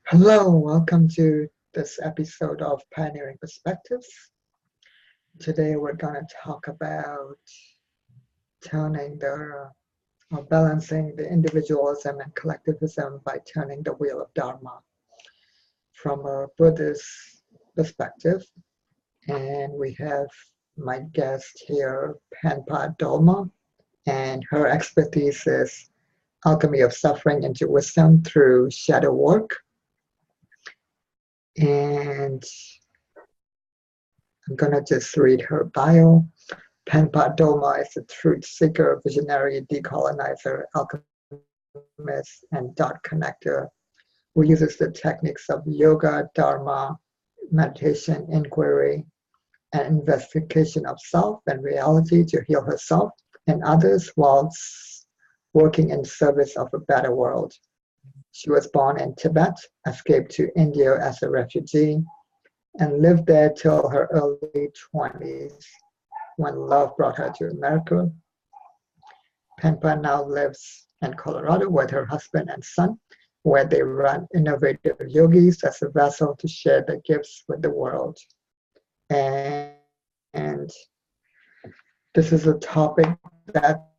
Hello, welcome to this episode of Pioneering Perspectives. Today we're going to talk about turning or balancing the individualism and collectivism by turning the wheel of Dharma from a Buddhist perspective. And we have my guest here, Penpa Dolma, and her expertise is alchemy of suffering into wisdom through shadow work. And I'm going to just read her bio. Penpa Dolma is a truth seeker, visionary, decolonizer, alchemist, and dot connector who uses the techniques of yoga, dharma, meditation, inquiry, and investigation of self and reality to heal herself and others whilst working in service of a better world. She was born in Tibet, escaped to India as a refugee, and lived there till her early 20s when love brought her to America. Penpa now lives in Colorado with her husband and son, where they run innovative yogis as a vessel to share their gifts with the world. And this is a topic that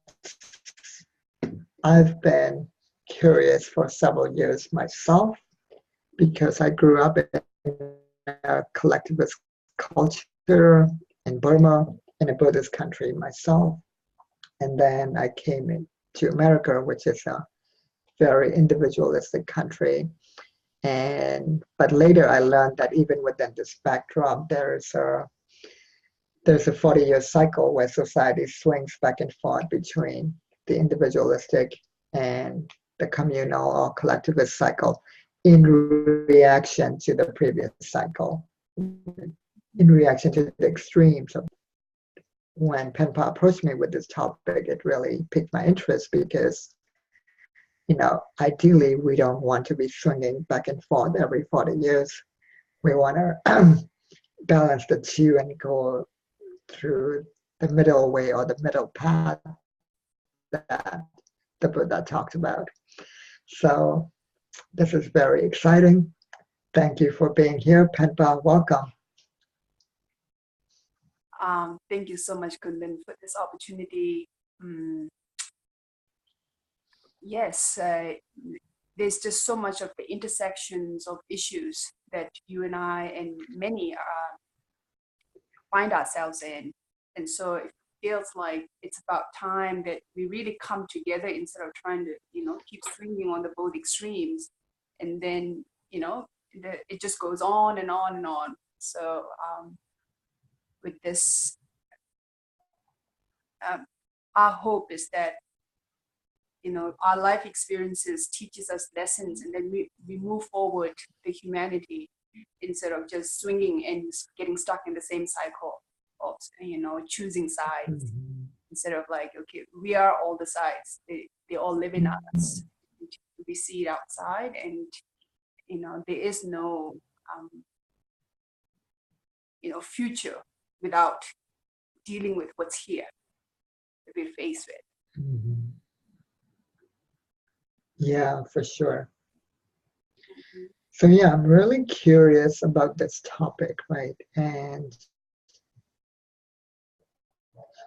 I've been curious for several years myself because I grew up in a collectivist culture in Burma, in a Buddhist country myself. And then I came into America, which is a very individualistic country. But later I learned that even within this backdrop, there's a 40-year cycle where society swings back and forth between the individualistic and the communal or collectivist cycle in reaction to the previous cycle, in reaction to the extremes of when Penpa approached me with this topic, it really piqued my interest because, ideally we don't want to be swinging back and forth every 40 years. We want to balance the two and go through the middle way or the middle path that the Buddha talked about. So this is very exciting. Thank you for being here, Penpa. Welcome. Thank you so much, Kundan, for this opportunity. Yes, there's just so much of the intersections of issues that you and I and many find ourselves in. And so it feels like it's about time that we really come together instead of trying to, keep swinging on the both extremes. And then, it just goes on and on and on. So with this, our hope is that our life experiences teaches us lessons, and then we move forward the humanity instead of just swinging and getting stuck in the same cycle of choosing sides. Instead of like, okay, we are all the sides, they all live in us. We see it outside, and there is no future without dealing with what's here that we're faced with. Yeah, for sure. So yeah, I'm really curious about this topic, right? And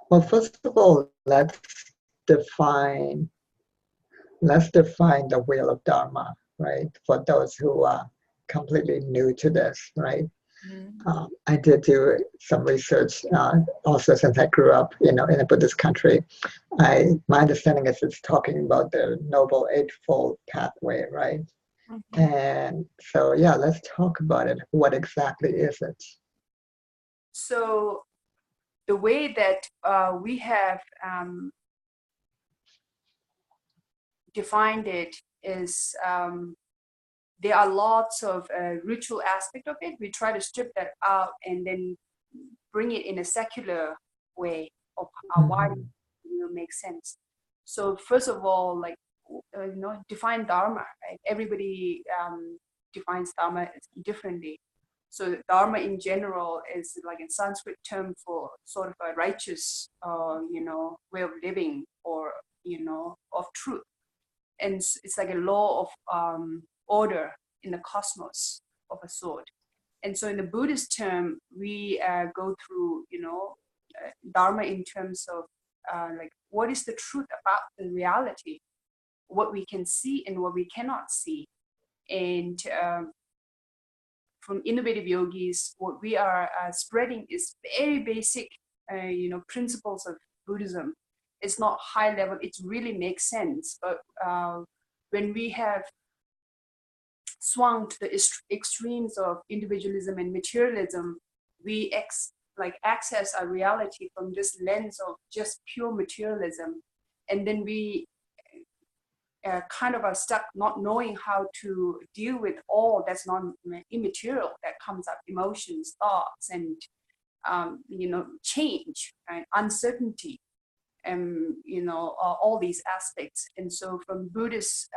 well, first of all, define the wheel of Dharma, right? For those who are completely new to this, right? I did do some research also since I grew up, in a Buddhist country. My understanding is it's talking about the Noble Eightfold Pathway, right? And so, yeah, let's talk about it. What exactly is it? So the way that we have defined it is there are lots of ritual aspect of it. We try to strip that out and then bring it in a secular way of why it will make sense. So first of all, like define Dharma, right? Everybody defines Dharma differently. So Dharma in general is like a Sanskrit term for sort of a righteous, way of living, or of truth. And it's like a law of order in the cosmos of a sort. And so in the Buddhist term, we go through, Dharma in terms of like what is the truth about the reality, what we can see and what we cannot see. And from innovative yogis, what we are spreading is very basic, principles of Buddhism. It's not high level. It really makes sense. But when we have swung to the extremes of individualism and materialism, we access our reality from this lens of just pure materialism, and then we kind of are stuck not knowing how to deal with all that's immaterial that comes up, emotions, thoughts, and change, right? Uncertainty, and all these aspects. And so from Buddhist,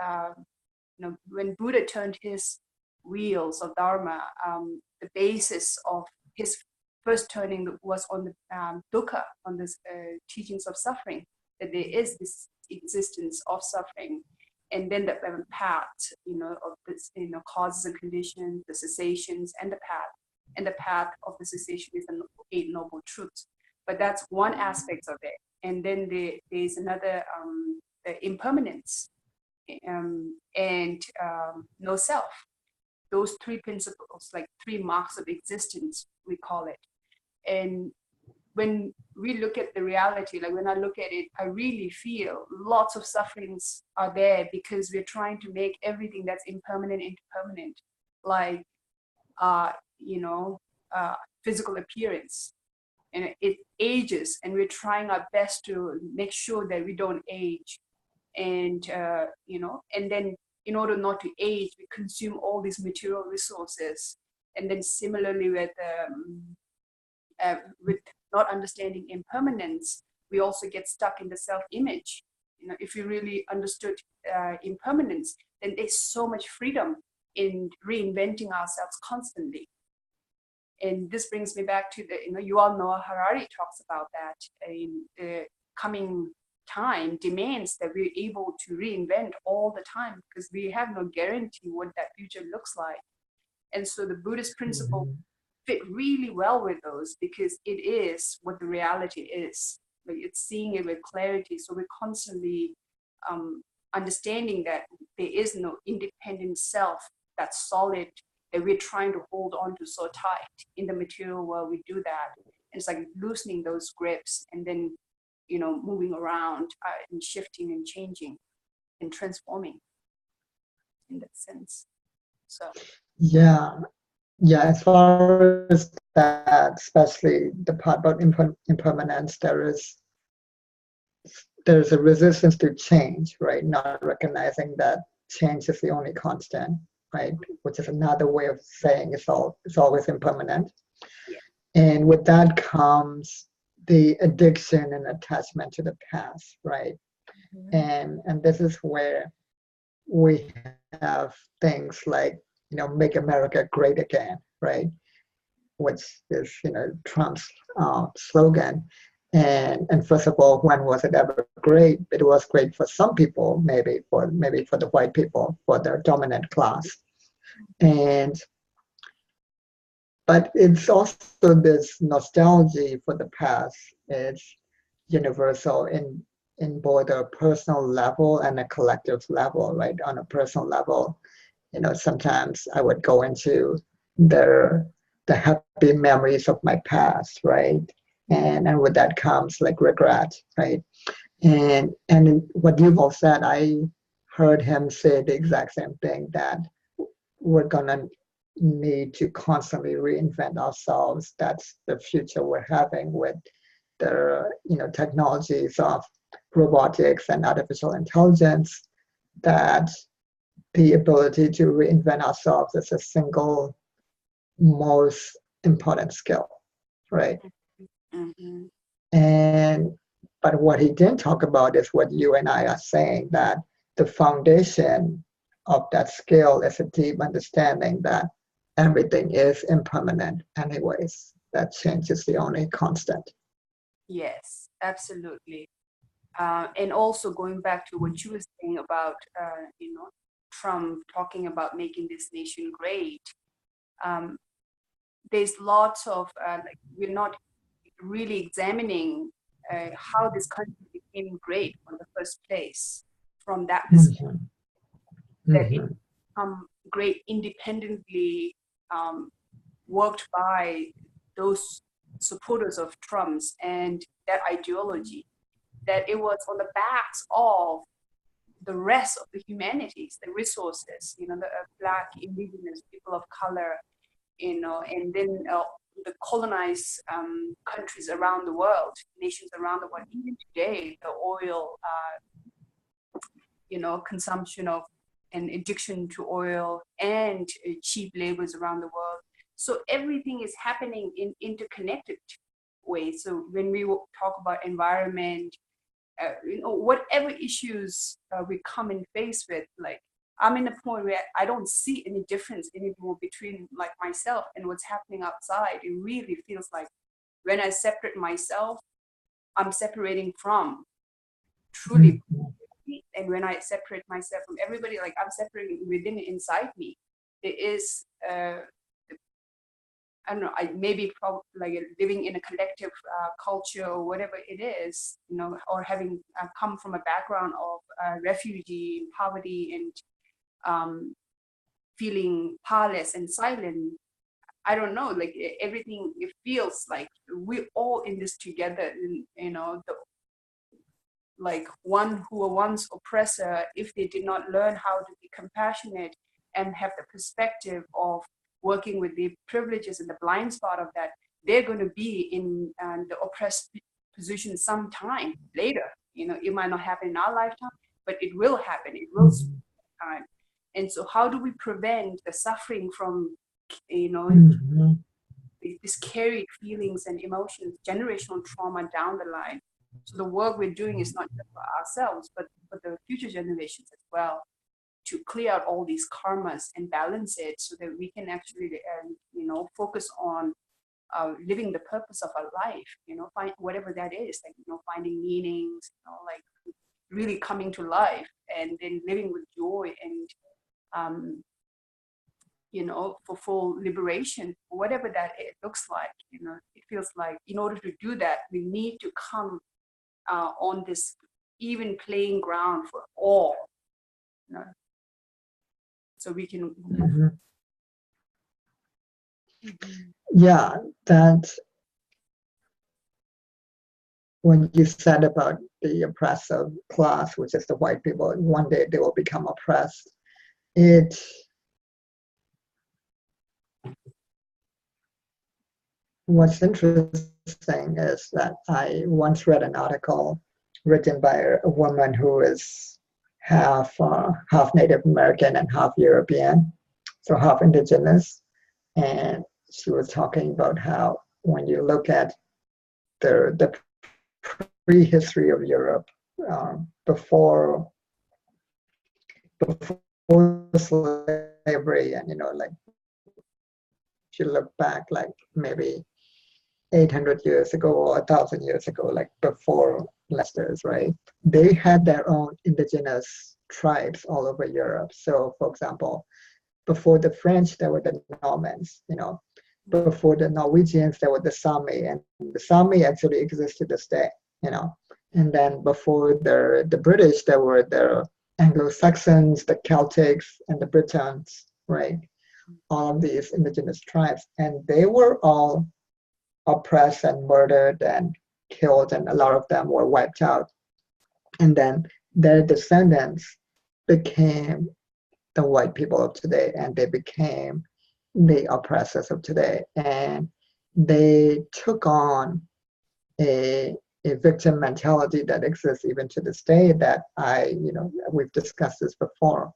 when Buddha turned his wheels of Dharma, the basis of his first turning was on the dukkha, on this teachings of suffering, that there is this existence of suffering, and then the path, of this, causes and conditions, the cessations, and the path. And the path of the cessation is the Eight Noble Truths. But that's one aspect of it. And then there's another, the impermanence, and no self. Those three principles, like three marks of existence, we call it. And when we look at the reality, like when I look at it, I really feel lots of sufferings are there because we're trying to make everything that's impermanent into permanent, like, physical appearance. And it ages, and we're trying our best to make sure that we don't age. And, and then in order not to age, we consume all these material resources. And then similarly with not understanding impermanence, we also get stuck in the self-image. If we really understood impermanence, then there's so much freedom in reinventing ourselves constantly. And this brings me back to you all know Harari talks about that. In the coming time demands that we're able to reinvent all the time, because we have no guarantee what that future looks like. And so the Buddhist principle fit really well with those, because it is what the reality is. Like, it's seeing it with clarity. So we're constantly understanding that there is no independent self that's solid, that we're trying to hold on to so tight. In the material world, we do that. And it's like loosening those grips and then, moving around and shifting and changing and transforming in that sense. So. Yeah. Yeah, as far as that, especially the part about impermanence, there's a resistance to change, right? Not recognizing that change is the only constant, right? Which is another way of saying it's always impermanent. Yeah. And with that comes the addiction and attachment to the past, right? And this is where we have things like, Make America Great Again, right? Which is, Trump's slogan. And first of all, when was it ever great? It was great for some people, maybe for the white people, for their dominant class. But it's also this nostalgia for the past. It's universal in both a personal level and a collective level, right? On a personal level, sometimes I would go into the happy memories of my past, right? And with that comes like regret, right? And what you've all said, I heard him say the exact same thing, that we're gonna need to constantly reinvent ourselves. That's the future we're having with the technologies of robotics and artificial intelligence, that the ability to reinvent ourselves is a single most important skill, right? But what he didn't talk about is what you and I are saying, that the foundation of that skill is a deep understanding that everything is impermanent anyways, that change is the only constant. Yes, absolutely. And also going back to what you were saying about, Trump talking about making this nation great, there's lots of like, we're not really examining how this country became great in the first place from that perspective, that it become great independently, worked by those supporters of Trump's and that ideology, that it was on the backs of the rest of the humanities, the resources, the Black, Indigenous, people of color, and then the colonized countries around the world, nations around the world. Even today, the oil, consumption of and addiction to oil and cheap labors around the world. So everything is happening in interconnected ways. So when we talk about environment, whatever issues we come in face with, like I'm in a point where I don't see any difference anymore between like myself and what's happening outside. It really feels like when I separate myself, I'm separating from truly. And when I separate myself from everybody, like I'm separating within inside me. There is, I don't know, maybe probably like living in a collective culture or whatever it is, or having come from a background of refugee, poverty, and feeling powerless and silent. I don't know, like everything, it feels like we're all in this together. And, like one who were once oppressor, if they did not learn how to be compassionate and have the perspective of working with the privileges and the blind spot of that, they're going to be in the oppressed position sometime later. It might not happen in our lifetime, but it will happen. It will time. And so how do we prevent the suffering from, these carried feelings and emotions, generational trauma down the line? So the work we're doing is not just for ourselves, but for the future generations as well, to clear out all these karmas and balance it so that we can actually, focus on living the purpose of our life, find whatever that is, like, finding meanings, like really coming to life and then living with joy and, for full liberation, whatever that it looks like. It feels like in order to do that, we need to come on this even playing ground for all, so we can move. Yeah, that when you said about the oppressive class, which is the white people, one day they will become oppressed. What's interesting is that I once read an article written by a woman who is half Native American and half European, so half indigenous, and she was talking about how when you look at the prehistory of Europe, before slavery, and like if you look back, like maybe 800 years ago or 1,000 years ago, like before Lester's, right? They had their own indigenous tribes all over Europe. So, for example, before the French, there were the Normans, before the Norwegians, there were the Sami, and the Sami actually exist to this day, And then before the British, there were the Anglo-Saxons, the Celtics, and the Britons, right? All of these indigenous tribes, and they were all oppressed and murdered and killed, and a lot of them were wiped out. And then their descendants became the white people of today, and they became the oppressors of today. And they took on a victim mentality that exists even to this day that we've discussed this before,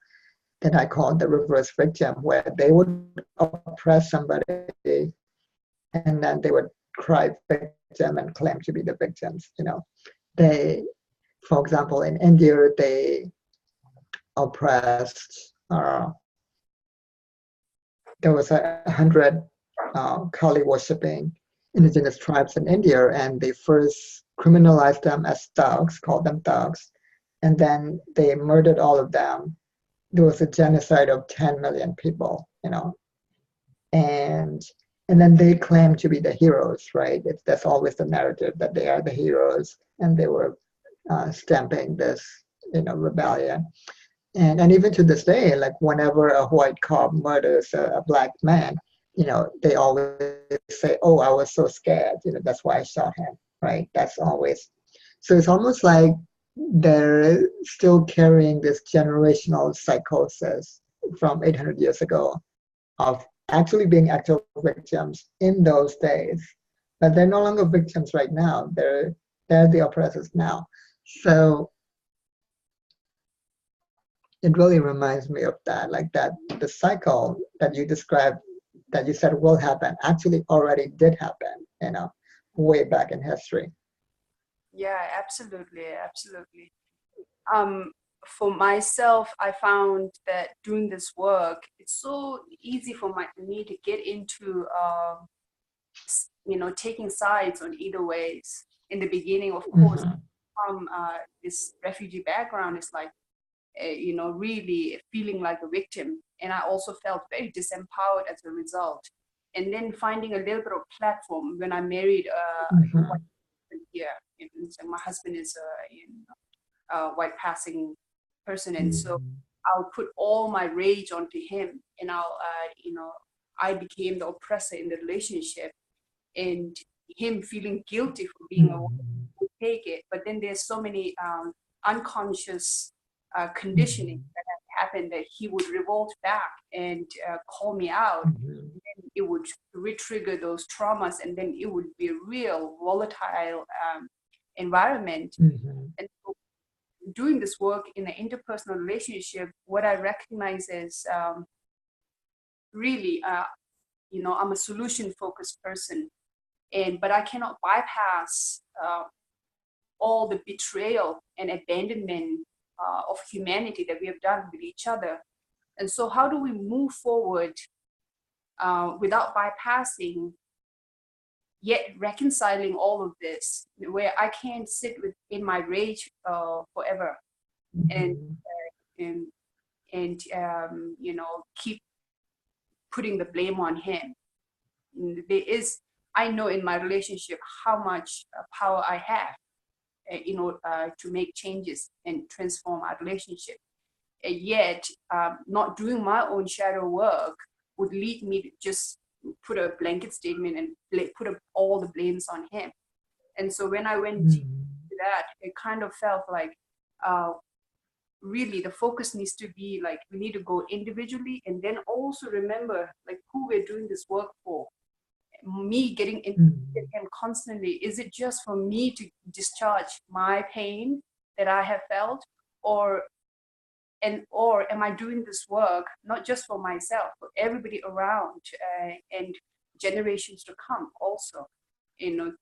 that I call the reverse victim, where they would oppress somebody and then they would cry victim and claim to be the victims. They, for example, in India, they oppressed, there was 100 Kali worshipping indigenous tribes in India, and they first criminalized them as thugs, called them thugs, and then they murdered all of them. there was a genocide of 10 million people, and then they claim to be the heroes, right? That's always the narrative, that they are the heroes, and they were stamping this, rebellion. And even to this day, like whenever a white cop murders a black man, they always say, "Oh, I was so scared. That's why I shot him." Right? That's always. So it's almost like they're still carrying this generational psychosis from 800 years ago of actually being actual victims in those days, but they're no longer victims right now. They're the oppressors now. So it really reminds me of that, like that the cycle that you described, that you said will happen, actually already did happen, way back in history. Yeah, absolutely, absolutely. For myself, I found that doing this work, it's so easy for me to get into, taking sides on either ways. In the beginning, of course, Mm-hmm. from this refugee background, is like, really feeling like a victim. And I also felt very disempowered as a result. And then finding a little bit of platform when I married a Mm-hmm. white person here. So my husband is a white passing person. And so I'll put all my rage onto him, and I became the oppressor in the relationship, and him feeling guilty for being a woman Mm-hmm. would take it. But then there's so many unconscious conditioning that had happened that he would revolt back and call me out. Mm-hmm. And it would re-trigger those traumas, and then it would be a real volatile environment. Mm-hmm. And so doing this work in an interpersonal relationship, what I recognize is really, I'm a solution-focused person, but I cannot bypass all the betrayal and abandonment of humanity that we have done with each other. And so, how do we move forward without bypassing, yet reconciling all of this, where I can't sit in my rage forever and and keep putting the blame on him. I know in my relationship how much power I have to make changes and transform our relationship. And yet, not doing my own shadow work would lead me to just put a blanket statement and put up all the blames on him. And so when I went deep into that, it kind of felt like really the focus needs to be like, we need to go individually, and then also remember like who we're doing this work for. Me getting into him constantly, is it just for me to discharge my pain that I have felt, or am I doing this work not just for myself, but everybody around, and generations to come also,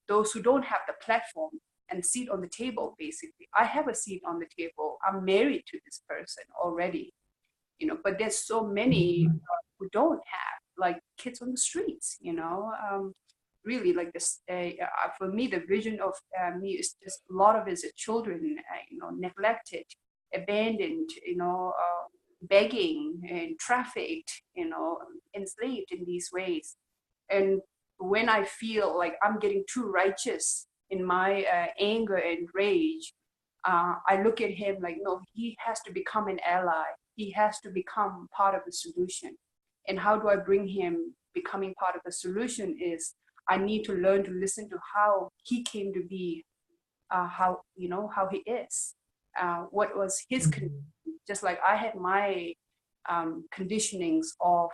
those who don't have the platform and seat on the table. Basically, I have a seat on the table, I'm married to this person already, but there's so many who don't have, like kids on the streets, really like this. For me, the vision of me is just a lot of it is children, neglected, abandoned, begging and trafficked, enslaved in these ways. And when I feel like I'm getting too righteous in my anger and rage, I look at him like, no, he has to become an ally. He has to become part of the solution. And how do I bring him becoming part of the solution is I need to learn to listen to how he came to be, how he is, what was his condition. Just like I had my conditionings of,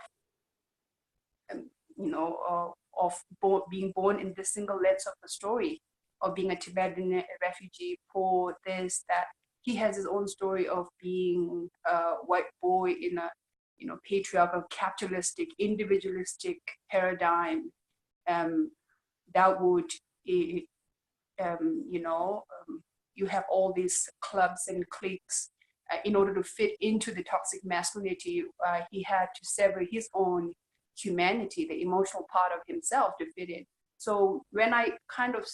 being born in the single lens of the story, of being a Tibetan refugee, poor, this, that. He has his own story of being a white boy in a, patriarchal, capitalistic, individualistic paradigm, that would, you have all these clubs and cliques. In order to fit into the toxic masculinity, he had to sever his own humanity, the emotional part of himself, to fit in. So when I kind of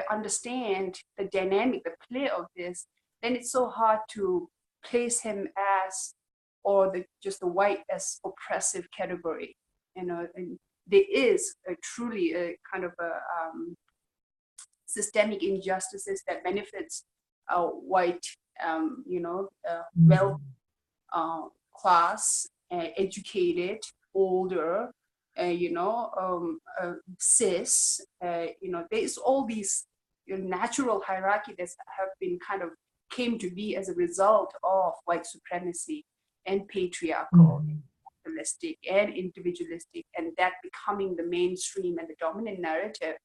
understand the dynamic, the play of this, then it's so hard to place him as or just the white as oppressive category. And there is truly a kind of a systemic injustices that benefits white, wealth class, educated, older, cis. There's all these natural hierarchy that have been kind of came to be as a result of white supremacy and patriarchal, capitalistic and individualistic, and that becoming the mainstream and the dominant narrative.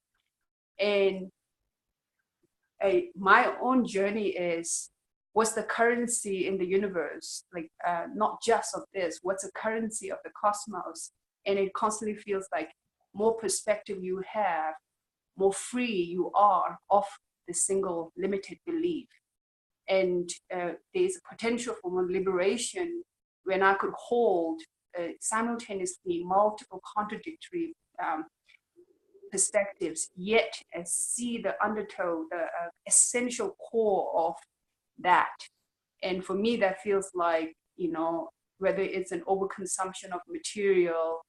And my own journey is, what's the currency in the universe? Like, not just of this, what's the currency of the cosmos? And it constantly feels like more perspective you have, more free you are of the single limited belief. And there's a potential for more liberation when I could hold simultaneously multiple contradictory perspectives, yet see the undertow, the essential core of that. And for me, that feels like, whether it's an overconsumption of material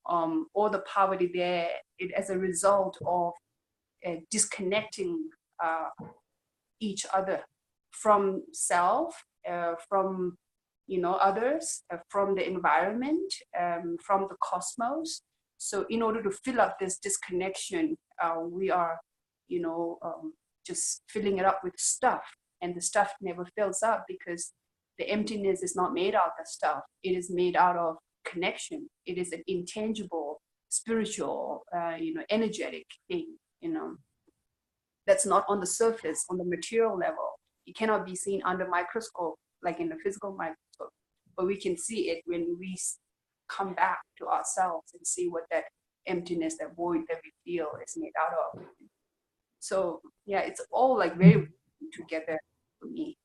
or the poverty there, it as a result of disconnecting each other from self, from others, from the environment, from the cosmos. So in order to fill up this disconnection, we are, just filling it up with stuff, and the stuff never fills up because the emptiness is not made out of stuff. It is made out of connection. It is an intangible, spiritual, energetic thing, that's not on the surface, on the material level. It cannot be seen under microscope, like in the physical microscope, but we can see it when we come back to ourselves and see what that emptiness, that void that we feel is made out of. So yeah, it's all like very together for me.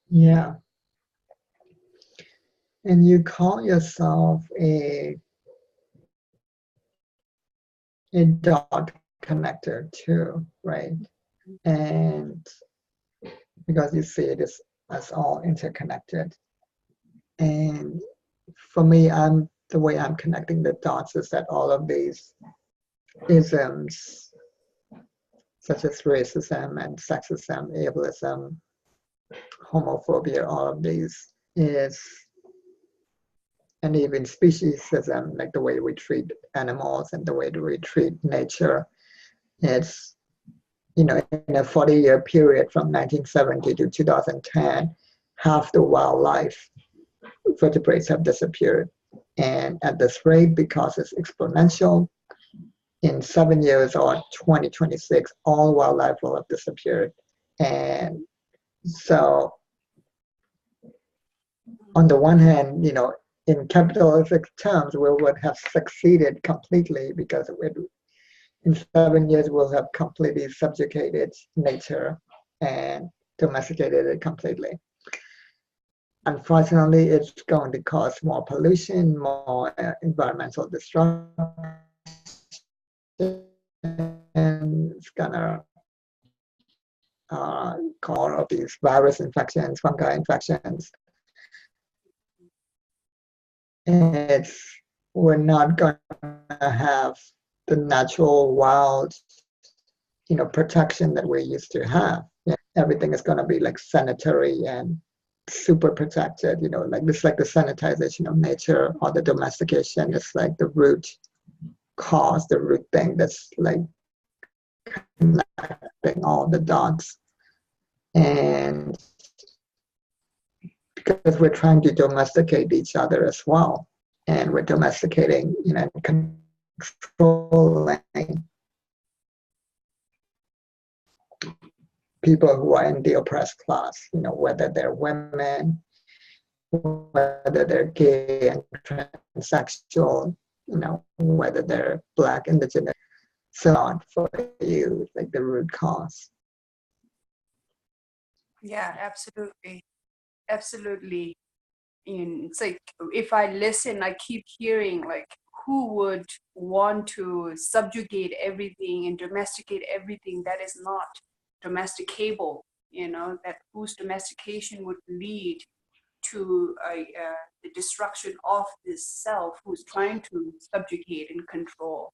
Yeah. And you call yourself a dot connector too, right? And because you see it as all interconnected. And for me, the way I'm connecting the dots is that all of these isms, such as racism and sexism, ableism, homophobia, all of these and even speciesism, like the way we treat animals and the way we treat nature, it's, in a 40-year period from 1970 to 2010, half the wildlife vertebrates have disappeared. And at this rate, because it's exponential, in 7 years or 2026, all wildlife will have disappeared. And so on the one hand, in capitalistic terms, we would have succeeded completely because in 7 years we'll have completely subjugated nature and domesticated it completely. Unfortunately, it's going to cause more pollution, more environmental destruction, and it's gonna cause all of these virus infections, fungi infections. And we're not going to have the natural wild, protection that we used to have. Everything is going to be like sanitary and super protected, like the sanitization of nature or the domestication is like the root cause, the root thing that's like connecting all the dots. And because we're trying to domesticate each other as well, and we're domesticating, controlling people who are in the oppressed class, whether they're women, whether they're gay and transsexual, whether they're Black, Indigenous, so on for you, like the root cause. Yeah, absolutely. Absolutely. It's like, if I listen, I keep hearing like, who would want to subjugate everything and domesticate everything that is not domesticable? that whose domestication would lead to the destruction of this self who's trying to subjugate and control.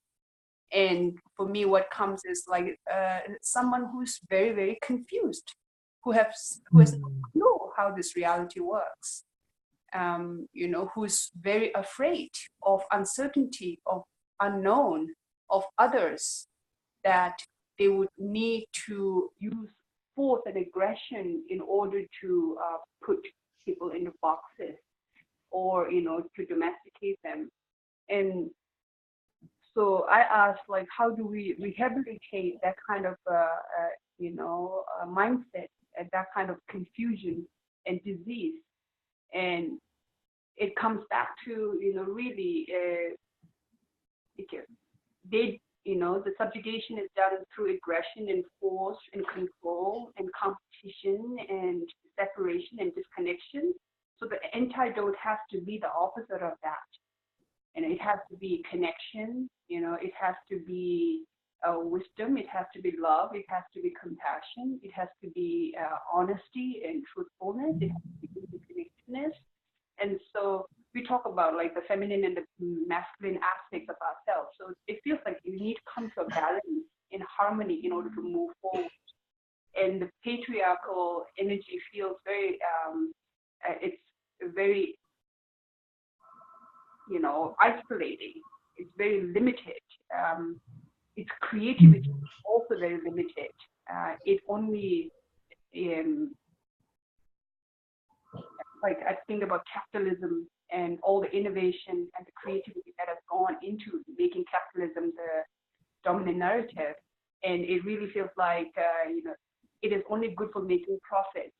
And for me, what comes is like someone who's very, very confused, who has no clue how this reality works. Who's very afraid of uncertainty, of unknown, of others, that they would need to use force and aggression in order to put people into boxes or, to domesticate them. And so I asked, like, how do we rehabilitate that kind of, mindset and that kind of confusion and disease? And it comes back to, really, the subjugation is done through aggression and force and control and competition and separation and disconnection. So the antidote has to be the opposite of that. And it has to be connection, it has to be wisdom, it has to be love, it has to be compassion, it has to be honesty and truthfulness, it has to be interconnectedness. And so we talk about like the feminine and the masculine aspects of ourselves. So it feels like you need to come to a balance in harmony in order to move forward. And the patriarchal energy feels very, it's very, isolating. It's very limited. Its creativity is also very limited. It only, like I think about capitalism and all the innovation and the creativity that has gone into making capitalism the dominant narrative. And it really feels like, it is only good for making profits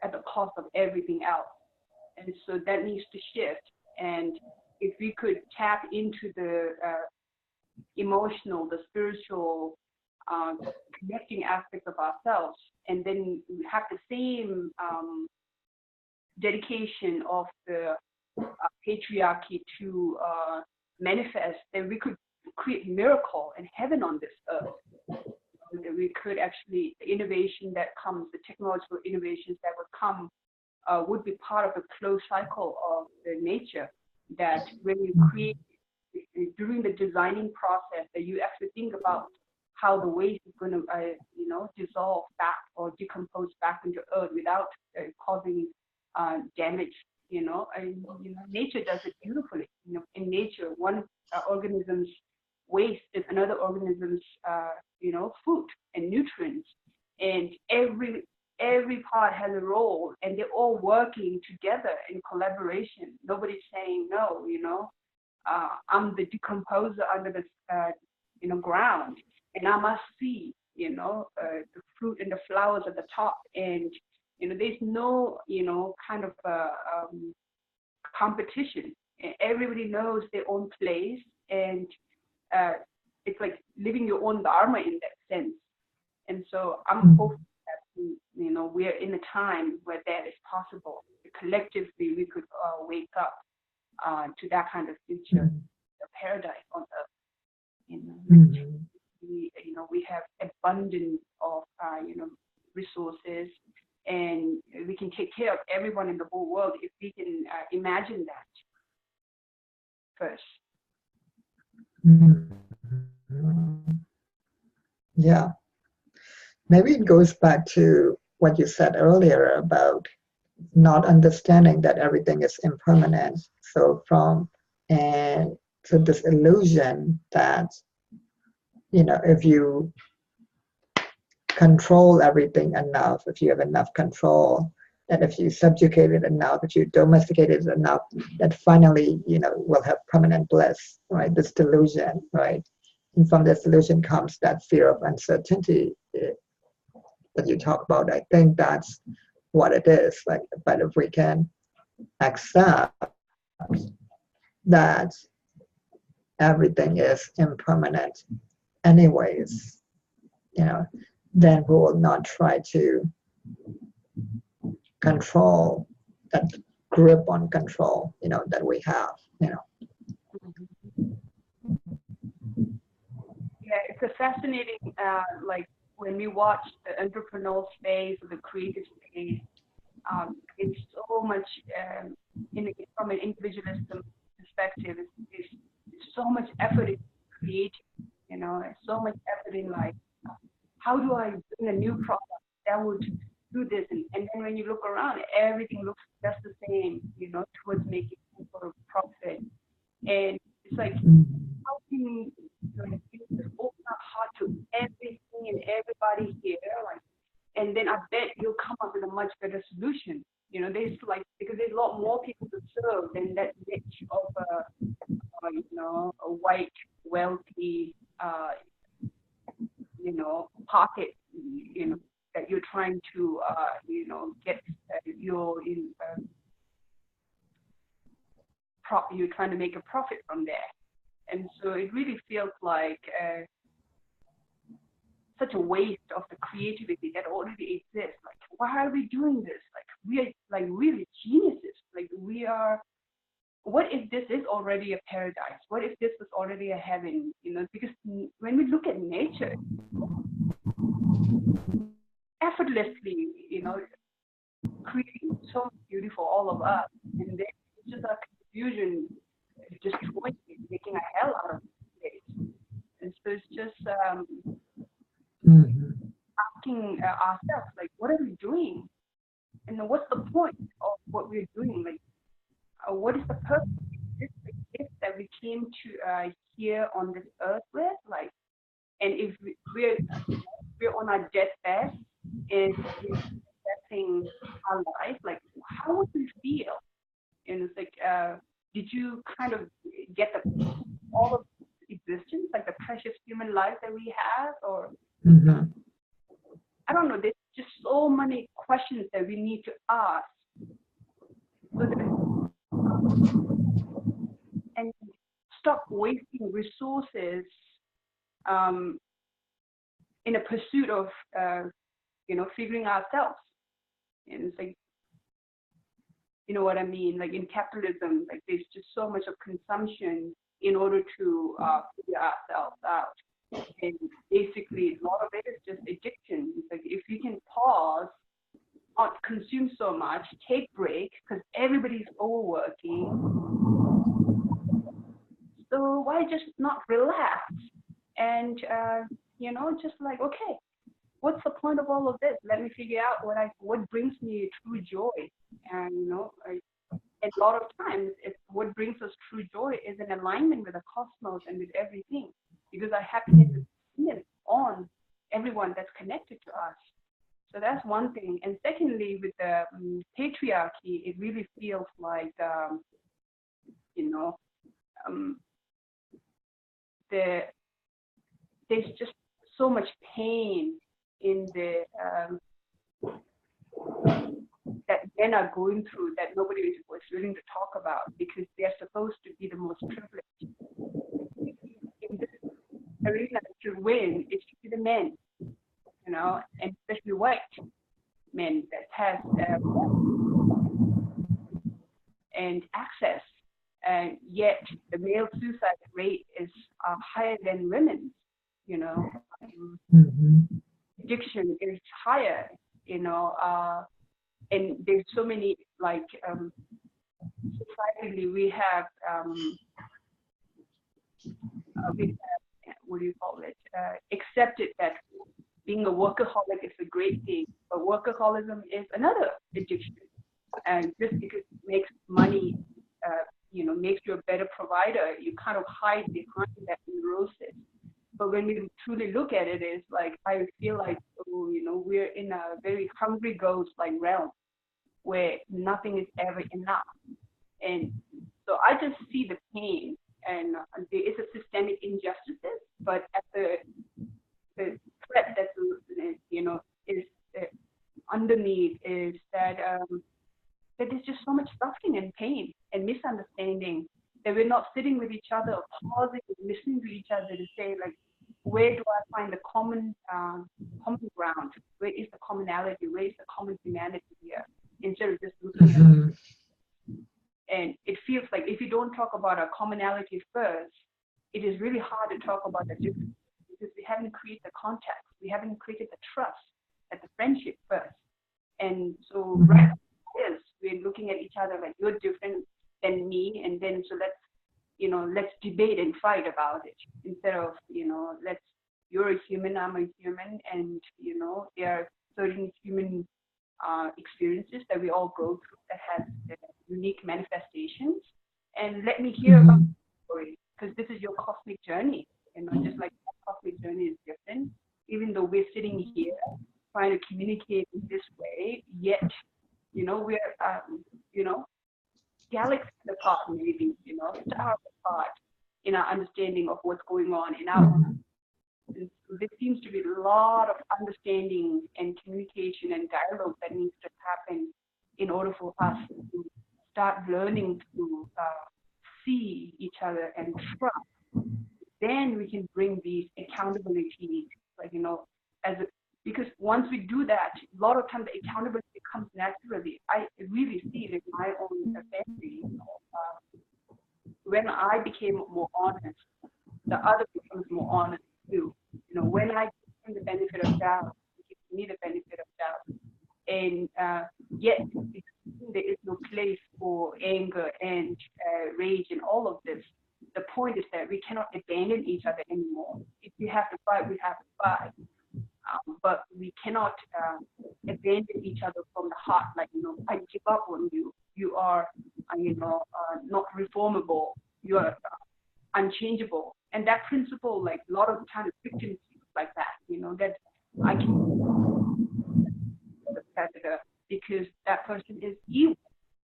at the cost of everything else. And so that needs to shift. And if we could tap into the emotional, the spiritual, connecting aspects of ourselves, and then have the same dedication of the patriarchy to manifest, then we could create miracle and heaven on this earth. We could actually, the innovation that comes, the technological innovations that would come, would be part of a closed cycle of the nature, that when you create, during the designing process, that you actually think about how the waste is going to, dissolve back or decompose back into earth without causing damage. Nature does it beautifully. In nature, one organism's waste is another organism's, food and nutrients, and every part has a role, and they're all working together in collaboration. Nobody's saying no. I'm the decomposer under the ground, and I must see, the fruit and the flowers at the top, and there's no, kind of competition. Everybody knows their own place, and it's like living your own Dharma in that sense. And so I'm hoping that, we're in a time where that is possible. Collectively, we could wake up to that kind of future, a paradise on earth. We have abundance of, resources, and we can take care of everyone in the whole world if we can imagine that first. Yeah. Maybe it goes back to what you said earlier about not understanding that everything is impermanent. So this illusion that, if you control everything enough, if you have enough control, that if you subjugate it enough, if you domesticate it enough, that finally, we'll have permanent bliss, right? This delusion, right? And from this delusion comes that fear of uncertainty that you talk about. I think that's what it is. Like, but if we can accept that everything is impermanent anyways, then we will not try to control that grip on control, that we have, Yeah, it's a fascinating, when we watch the entrepreneurial space or the creative space, it's so much from an individualism perspective. It's so much effort in creating, it's so much effort in like, how do I bring a new product that would do this? And then when you look around, everything looks just the same, towards making some sort of profit. And it's like, how can you just open up heart to everything and everybody here? Like, and then I bet you'll come up with a much better solution. There's like, because there's a lot more people to serve than that niche of a white, wealthy, pocket, that you're trying to, get you're trying to make a profit from there. And so it really feels like such a waste of the creativity that already exists. Like, why are we doing this? Like, we are like really geniuses. Like, we are. What if this is already a paradise? What if this was already a heaven? Because when we look at nature, effortlessly, creating so beautiful, all of us, and then it's just a confusion, destroying it, making a hell out of it. And so it's just asking ourselves, like, what are we doing? And what's the point of what we're doing? Like, what is the purpose of this gift that we came to here on this earth with? Like, and if we're on our deathbed and we're assessing our life, like, how would we feel? And it's like, did you kind of get all of existence, like the precious human life that we have, or I don't know. There's just so many questions that we need to ask, so that, and stop wasting resources in a pursuit of figuring ourselves. And it's like, you know what I mean? Like in capitalism, like there's just so much of consumption in order to figure ourselves out. And basically, a lot of it is just addiction. It's like, if you can pause, not consume so much, take break, because everybody's overworking. So why just not relax? And just like, okay, what's the point of all of this? Let me figure out what brings me true joy. And a lot of times, what brings us true joy is in alignment with the cosmos and with everything, because our happiness is dependent on everyone that's connected to us. So that's one thing. And secondly, with the patriarchy, it really feels like, there's just so much pain in the that men are going through that nobody was willing to talk about, because they're supposed to be the most privileged. In this arena to win, it should be the men, and especially white men that has and access, and yet the male suicide rate is higher than women's. Addiction is higher, and there's so many, like, societally we have what do you call it? Accepted that being a workaholic is a great thing, but workaholism is another addiction. And just because it makes money, makes you a better provider, you kind of hide behind that neurosis. But when we truly look at it, it's like, I feel like, we're in a very hungry ghost like realm where nothing is ever enough. And so I just see the pain, and there is a systemic injustices, but at the threat that is underneath is that that there's just so much suffering and pain and misunderstanding, that we're not sitting with each other, pausing and listening to each other to say, like, where do I find the common ground? Where is the commonality? Where is the common humanity here? Instead of just looking at it. And it feels like if you don't talk about our commonality first, it is really hard to talk about the difference, because we haven't created the context. We haven't created the trust, at the friendship first. And so right now, yes, we're looking at each other like, you're different than me, and then so let's debate and fight about it, instead of, you're a human, I'm a human, and there are certain human experiences that we all go through that has unique manifestations. And let me hear about the story, because this is your cosmic journey. Just like my cosmic journey is different, even though we're sitting here trying to communicate in this way, yet, we're, galaxies apart, maybe, stars apart in our understanding of what's going on in our world. And so there seems to be a lot of understanding and communication and dialogue that needs to happen in order for us to start learning to see each other and trust. Then we can bring these accountabilities, because once we do that, a lot of times the accountability comes naturally. I really see it in my own family. When I became more honest, the other becomes more honest too. When I give them the benefit of doubt, they give me the benefit of doubt. And yet, there is no place for anger and rage and all of this. The point is that we cannot abandon each other anymore. If we have to fight, we have to fight. But we cannot abandon each other from the heart. Like, I give up on you. You are, not reformable. You are unchangeable. And that principle, like a lot of times, victims like that. That I can the predator because that person is evil,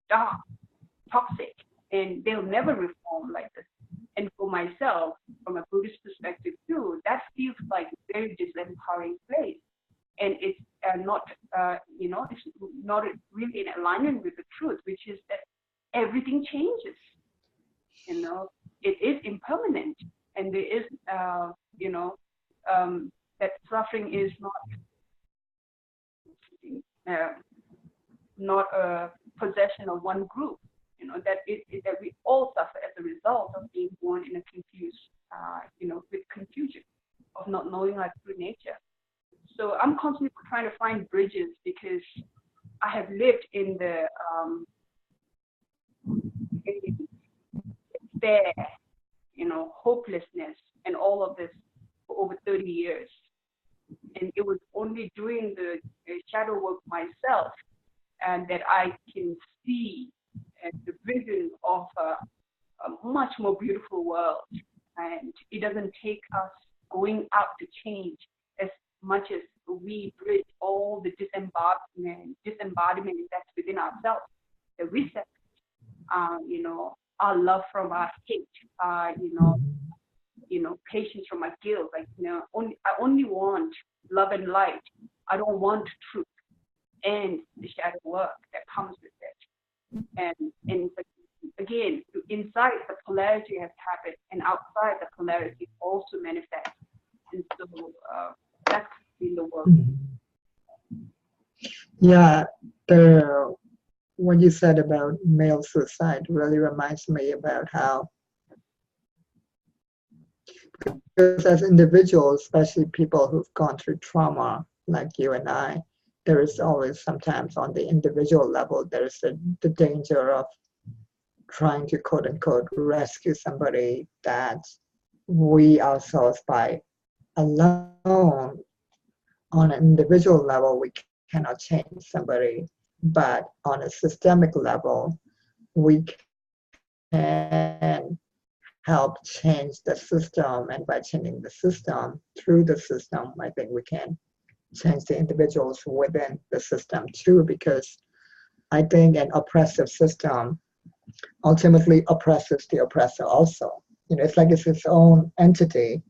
dark, toxic, and they'll never reform like this. And for myself, from a Buddhist perspective too, that feels like a very disempowering place. And it's not, it's not really in alignment with the truth, which is that everything changes. It is impermanent, and there is, that suffering is not a possession of one group. That we all suffer as a result of being born in a confused, with confusion of not knowing our true nature. So I'm constantly trying to find bridges, because I have lived in the despair, hopelessness, and all of this for over 30 years. And it was only doing the shadow work myself and that I can see the vision of a much more beautiful world. And it doesn't take us going out to change as much as we bridge all the disembodiment that's within ourselves, the reset, our love from our hate, patience from our guilt. I only want love and light. I don't want truth and the shadow work that comes with it. And again, inside the polarity has happened, and outside the polarity also manifests. And so that's in the work. Yeah, what you said about male suicide really reminds me about how, because as individuals, especially people who've gone through trauma like you and I, there is always sometimes on the individual level, there's the danger of trying to quote unquote rescue somebody that we ourselves by alone on an individual level, we cannot change somebody, but on a systemic level, we can help change the system, and by changing the system, through the system, I think we can change the individuals within the system too, because I think an oppressive system ultimately oppresses the oppressor also. It's like it's its own entity,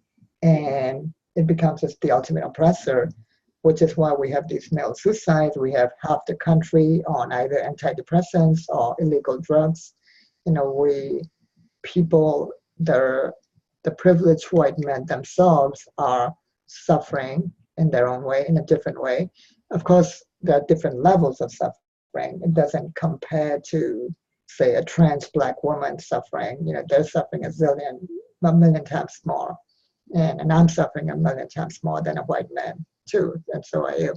and it becomes the ultimate oppressor, which is why we have these male suicides. We have half the country on either antidepressants or illegal drugs. People, the privileged white men themselves are suffering in their own way, in a different way. Of course, there are different levels of suffering. It doesn't compare to, say, a trans Black woman suffering. They're suffering a million times more. and I'm suffering a million times more than a white man too, and so are you.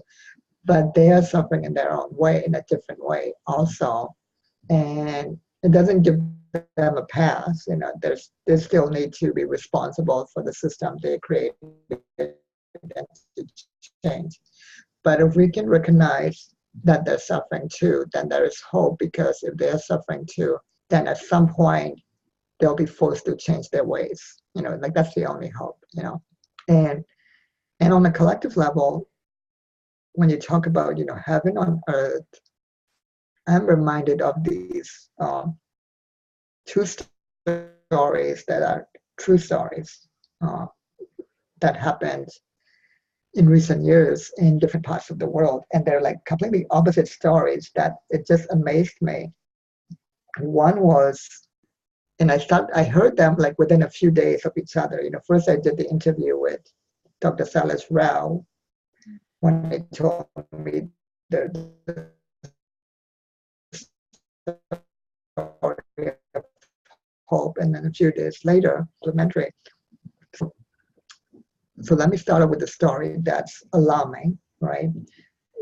But they are suffering in their own way, in a different way also, and it doesn't give them a pass. You know, they still need to be responsible for the system they created and to change. But if we can recognize that they're suffering too, then there is hope, because if they're suffering too, then at some point they'll be forced to change their ways. You know, like that's the only hope, you know. And and on a collective level, when you talk about, you know, heaven on earth, I'm reminded of these two stories that are true stories uh, that happened in recent years in different parts of the world. And they're like completely opposite stories that it just amazed me. One was, and I heard them like within a few days of each other. You know, first I did the interview with Dr. Salas Rao when he told me the story of hope, and then a few days later, elementary. So let me start off with a story that's alarming, right?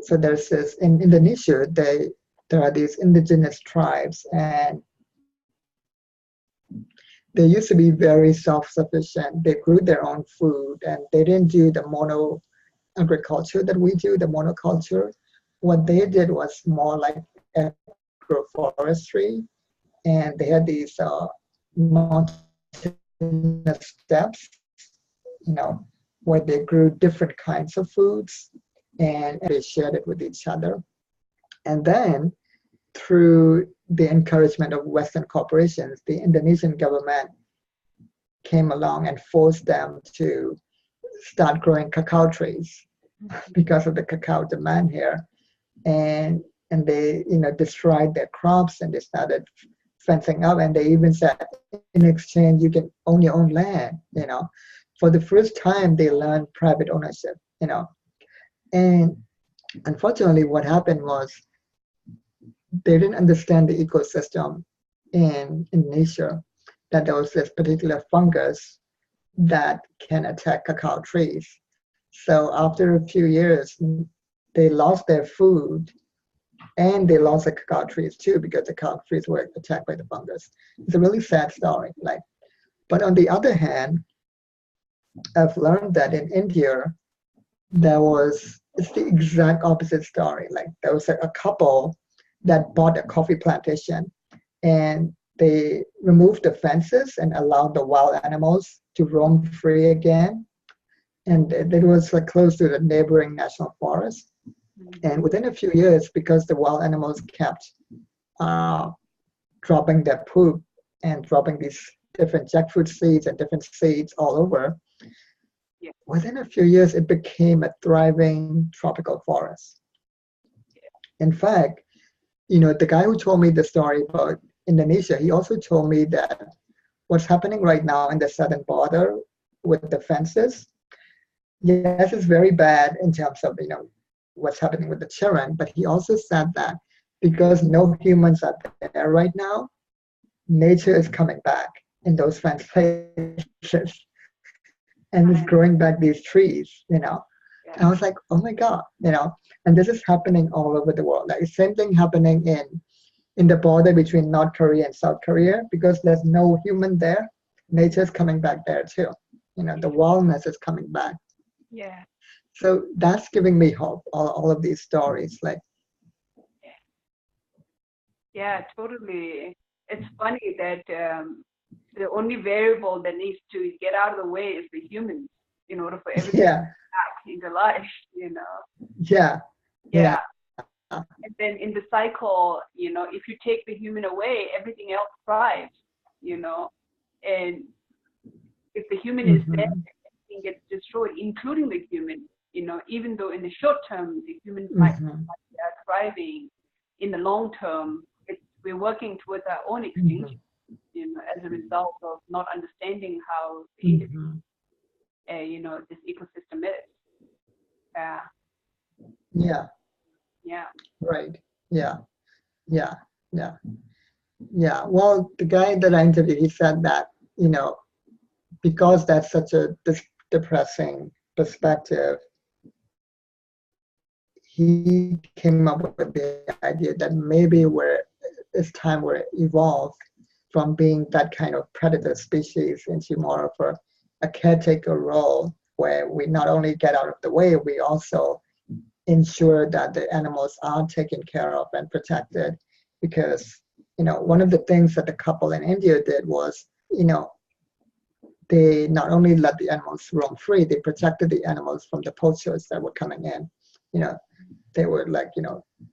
So there's this in Indonesia. There are these indigenous tribes, and they used to be very self-sufficient. They grew their own food, and they didn't do the mono agriculture that we do, the monoculture. What they did was more like agroforestry, and they had these mountainous steppes, you know, where they grew different kinds of foods, and they shared it with each other. And then through the encouragement of Western corporations, the Indonesian government came along and forced them to start growing cacao trees because of the cacao demand here. And they, you know, destroyed their crops, and they started fencing up, and they even said in exchange you can own your own land, you know. For the first time they learned private ownership, you know. And unfortunately what happened was they didn't understand the ecosystem in Indonesia, that there was this particular fungus that can attack cacao trees. So after a few years, they lost their food, and they lost the cacao trees too, because the cacao trees were attacked by the fungus. It's a really sad story. Like, but on the other hand, I've learned that in India, it's the exact opposite story. Like there was a couple that bought a coffee plantation, and they removed the fences and allowed the wild animals to roam free again. And it was like close to the neighboring national forest. And within a few years, because the wild animals kept dropping their poop and dropping these different jackfruit seeds and different seeds all over, within a few years, it became a thriving tropical forest. In fact, you know, the guy who told me the story about Indonesia, he also told me that what's happening right now in the southern border with the fences, yes, it's very bad in terms of, you know, what's happening with the children, but he also said that because no humans are there right now, nature is coming back in those fence places, and it's growing back these trees, you know. And I was like, oh my God, you know, and this is happening all over the world. Like the same thing happening in the border between North Korea and South Korea, because there's no human there, nature's coming back there too. You know, the wildness is coming back. Yeah. So that's giving me hope, all of these stories. Like, yeah, totally. It's funny that the only variable that needs to get out of the way is the humans in order for everything to come back into life, you know. Yeah. And then in the cycle, you know, if you take the human away, everything else thrives, you know. And if the human is there, everything gets destroyed, including the human, you know. Even though in the short term the humans might be thriving, in the long term we're working towards our own extinction, you know, as a result of not understanding how you know, this ecosystem is. Yeah. Right. Yeah. Well, the guy that I interviewed, he said that, you know, because that's such a depressing perspective, he came up with the idea that maybe it's time we're evolved from being that kind of predator species into more of a caretaker role, where we not only get out of the way, we also ensure that the animals are taken care of and protected. Because, one of the things that the couple in India did was, they not only let the animals roam free, they protected the animals from the poachers that were coming in. They would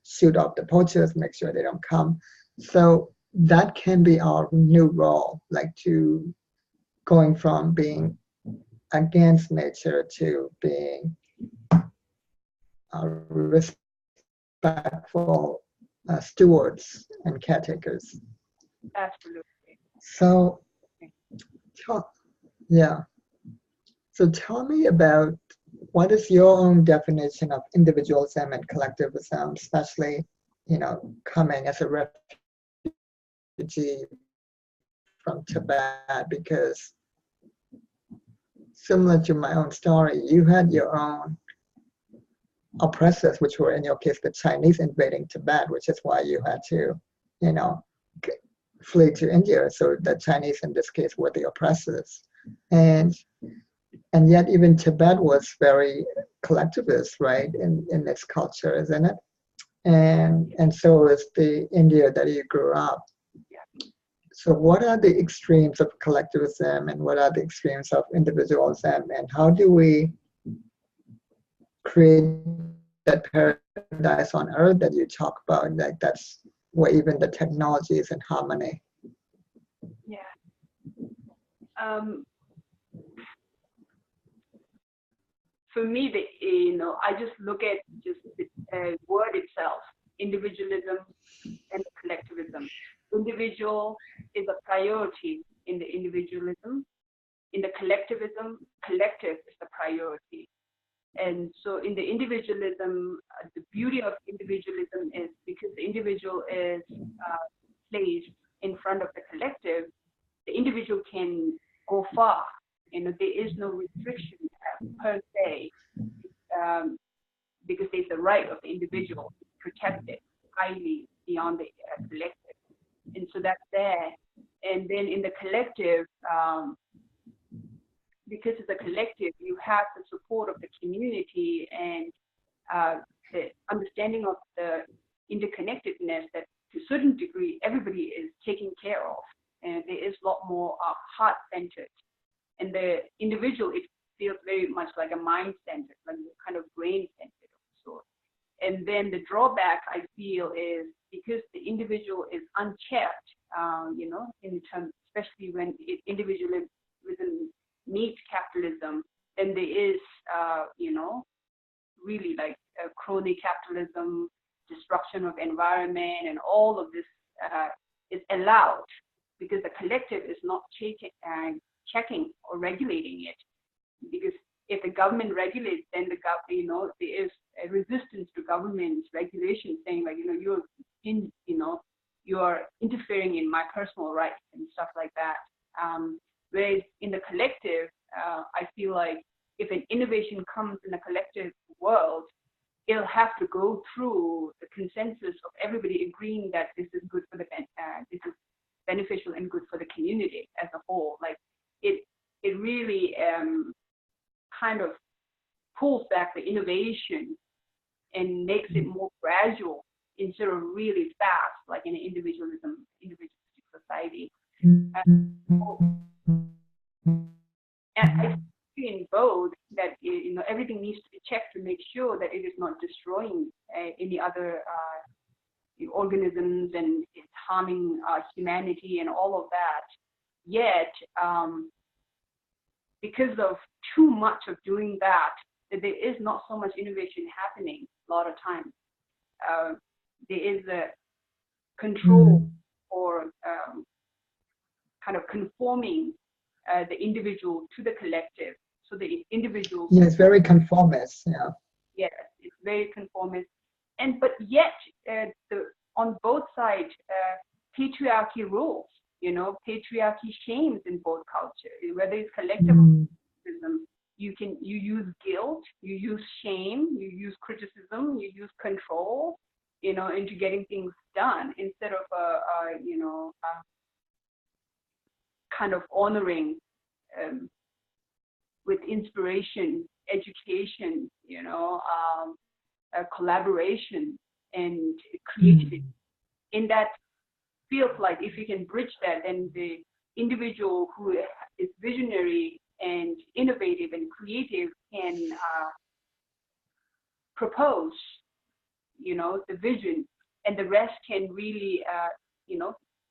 shoot off the poachers, make sure they don't come. So that can be our new role, to going from being against nature to being respectful stewards and caretakers. Absolutely. So, yeah. So tell me about what is your own definition of individualism and collectivism, especially, coming as a refugee from Tibet, because similar to my own story, you had your own oppressors, which were in your case the Chinese invading Tibet, which is why you had to, flee to India. So the Chinese in this case were the oppressors, and yet even Tibet was very collectivist, right, in its culture, isn't it? And so is the India that you grew up. So what are the extremes of collectivism and what are the extremes of individualism, and how do we create that paradise on earth that you talk about? That's where even the technology is in harmony. Yeah. For me, I just look at just the word itself, individualism and collectivism. Individual is a priority in the individualism. In the collectivism, collective is the priority. And so in the individualism, the beauty of individualism is because the individual is placed in front of the collective, the individual can go far. There is no restriction per se, because there's the right of the individual protected highly beyond the collective. And so that's there. And then in the collective, because it's a collective, you have the support of the community and the understanding of the interconnectedness that to a certain degree everybody is taken care of. And there is a lot more heart-centered. And the individual, it feels very much like a mind-centered, like kind of brain-centered of sorts. And then the drawback I feel is because the individual is unchecked, in terms, especially when individualism meets capitalism, then there is, really like crony capitalism, destruction of environment, and all of this is allowed because the collective is not checking or regulating it. Because if the government regulates, then there is a resistance to government's regulation, saying like, you're interfering in my personal rights and stuff like that. Whereas in the collective, I feel like if an innovation comes in a collective world, it'll have to go through the consensus of everybody agreeing that this is good for this is beneficial and good for the community as a whole. Like it really kind of pulls back the innovation and makes it more gradual instead of really fast, like in an individualistic society. And I see in both that everything needs to be checked to make sure that it is not destroying any other organisms and it's harming humanity and all of that. Yet, because of too much of doing that there is not so much innovation happening a lot of times. There is a control or kind of conforming the individual to the collective. So the individual. Yeah, it's very conformist. Yeah. Yes, it's very conformist, but yet on both sides, patriarchy rules. Patriarchy shames in both cultures, whether it's collectivism, you use guilt, you use shame, you use criticism, you use control, into getting things done, instead of kind of honoring with inspiration, education, collaboration, and creativity. In that feels like if you can bridge that, then the individual who is visionary and innovative and creative can propose, the vision, and the rest can really,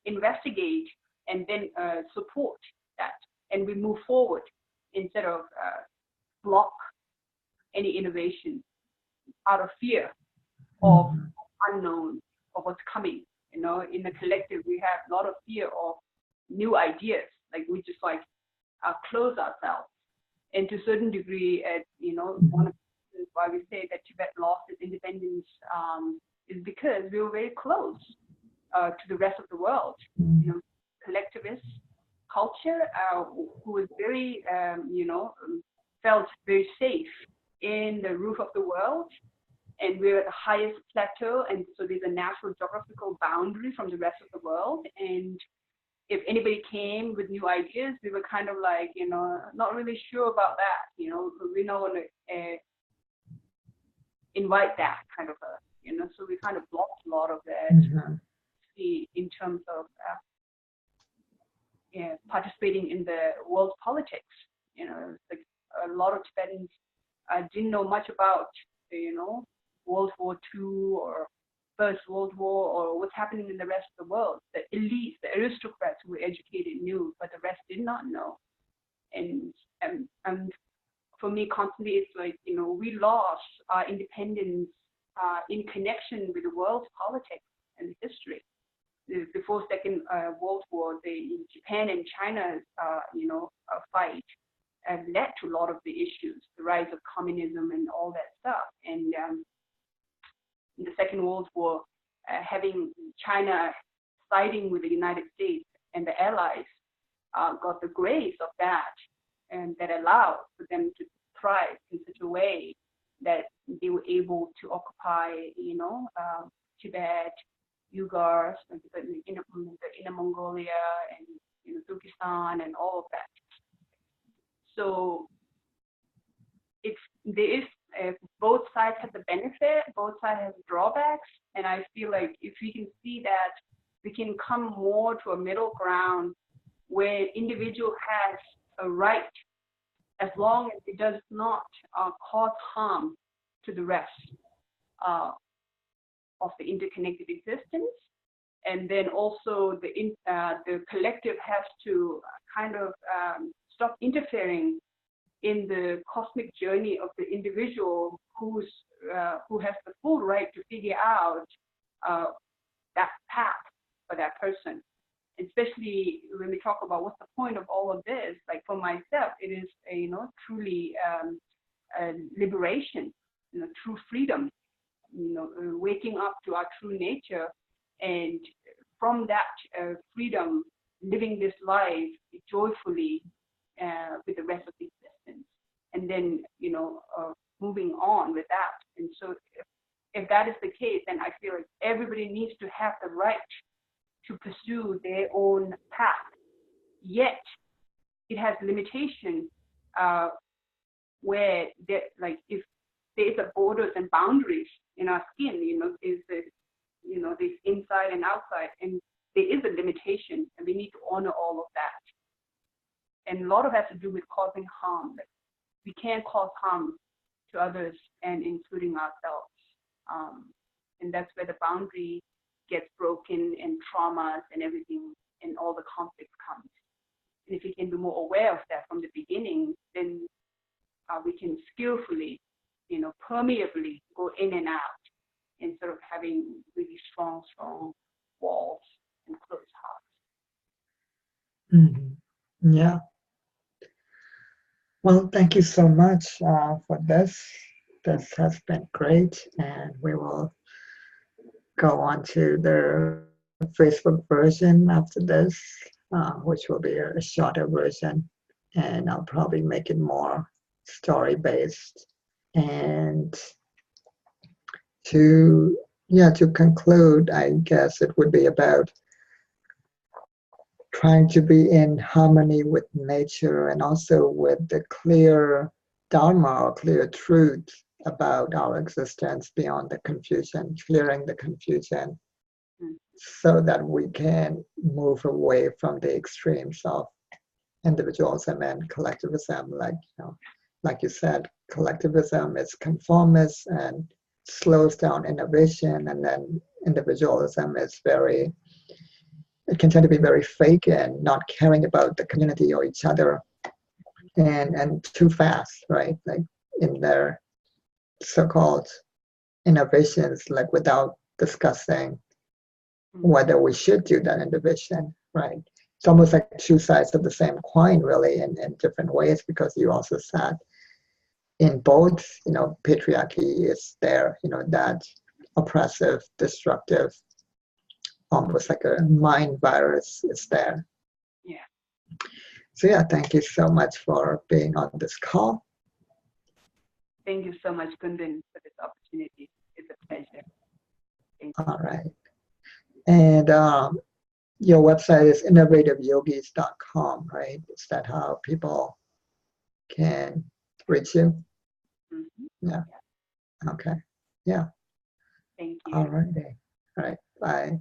investigate and then support that, and we move forward instead of block any innovation out of fear of unknown, of what's coming. In the collective, we have a lot of fear of new ideas. Like we just close ourselves. And to a certain degree, one of the reasons why we say that Tibet lost its independence is because we were very close to the rest of the world. Collectivist culture who was very, felt very safe in the roof of the world. And we're at the highest plateau, and so there's a natural geographical boundary from the rest of the world. And if anybody came with new ideas, we were kind of like, not really sure about that. We don't want to invite that kind of so we kind of blocked a lot of that. In terms of participating in the world politics. Like a lot of Tibetans didn't know much about, World War II or First World War or what's happening in the rest of the world. The elites, the aristocrats who were educated knew, but the rest did not know. And for me, constantly, it's like, we lost our independence in connection with the world's politics and history. Before Second World War, Japan and China's, fight led to a lot of the issues, the rise of communism and all that stuff. And in the Second World War, having China siding with the United States and the Allies got the grace of that, and that allowed for them to thrive in such a way that they were able to occupy, Tibet, Uyghurs, the Inner Mongolia, and Turkestan, and all of that. So there is both sides have the benefit, both sides have drawbacks, and I feel like if we can see that, we can come more to a middle ground where individual has a right, as long as it does not cause harm to the rest of the interconnected existence. And then also the collective has to kind of stop interfering in the cosmic journey of the individual who has the full right to figure out that path for that person. Especially when we talk about what's the point of all of this, like for myself, it is truly liberation, true freedom, waking up to our true nature, and from that freedom, living this life joyfully with the rest of the existence, and then moving on with that. And so if that is the case, then I feel like everybody needs to have the right to pursue their own path. Yet it has limitation where if there's a borders and boundaries in our skin, there's inside and outside, and there is a limitation, and we need to honor all of that. And a lot of it has to do with causing harm. Like, we can't cause harm to others, and including ourselves. And that's where the boundary gets broken, and traumas and everything, and all the conflict comes. And if we can be more aware of that from the beginning, then we can skillfully, permeably go in and out, instead of having really strong walls and closed hearts. Yeah. Well, thank you so much for this. This has been great, and we will go on to the Facebook version after this, which will be a shorter version, and I'll probably make it more story-based. And to conclude, I guess it would be about trying to be in harmony with nature and also with the clear Dharma or clear truth about our existence beyond the confusion, clearing the confusion so that we can move away from the extremes of individualism and collectivism. Like you said, collectivism is conformist and slows down innovation, and then individualism is it can tend to be very fake and not caring about the community or each other, and too fast, right? Like in their so-called innovations, like without discussing whether we should do that innovation, right? It's almost like two sides of the same coin, really, in different ways, because you also said in both, patriarchy is there, that oppressive, destructive, almost like a mind virus is there. Yeah. So yeah, thank you so much for being on this call. Thank you so much, Kundan, for this opportunity. It's a pleasure. Thank you. All right. And your website is innovativeYogis.com, right? Is that how people can reach you? Mm-hmm. Yeah. Okay. Yeah. Thank you. All righty. All right. Bye.